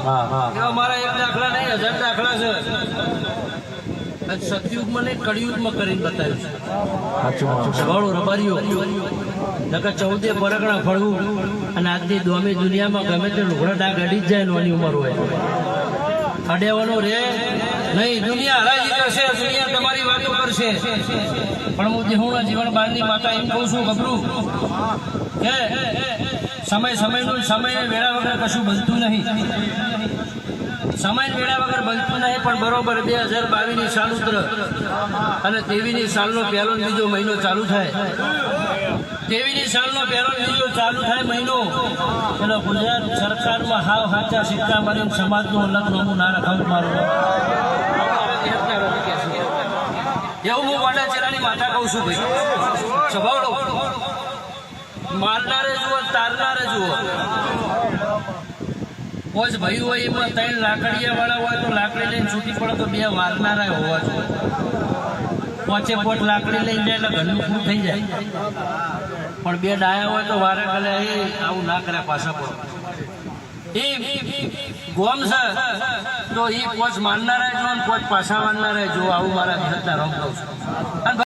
એવા મારા એક દાખલા નહીં, 1000 દાખલા છે. સતયુગમાં નહીં, કળિયુગમાં કરીને બતાવ્યું છે. સવાળો રબારીઓ નકર 14 પરગણા ફળવું અને આજની દોમી દુનિયામાં ગમે તે લુગડા ડાઘ અડી જ જાય નાની ઉંમર હોય. અડેવાનો રે નહીં. દુનિયા હરાજી કરશે, દુનિયા તમારી વાતો કરશે, પણ હું દેહુના જીવન બારની માતા એમ કહું છું ગભરું કે સમયનું સમય વેળા વગર કશું બનતું નહીં. સમય વેળા વગર બનતું નહીં, પણ બરોબર 2022ની સાલ ઉતર અને 23ની સાલનો પહેલો બીજો મહિનો ચાલુ થાય. 23ની સાલનો પહેલો બીજો ચાલુ થાય મહિનો, એટલે ગુજરાત સરકારમાં હાવ સાચા સિક્કા મારીને સમાજનું અલગ નામું ના રખાવું મારું. એવું હું વાડાચેરાની માતા કહું છું ભાઈ. સ્વભાવડો મારનારે જુઓ, તારનારે જુઓ. કોઈ ભાઈ હોય એમાં 3 લાકડીયા વાળા હોય તો લાકડી લઈને છૂટી પડે તો 2 વારનારા હોવા જોઈએ. 5 પોટ લાકડી લઈને જાય એટલે ઘરનું પૂરું થઈ જાય, પણ 2 ડાયા હોય તો વારે ગલે આવું ના કરે પાછા પડો. એ ગોમ છે તો એ 5 મારનારા જો 5 પાછા મારનારા જો, આવું મારા ઘરના રમ કહું છું.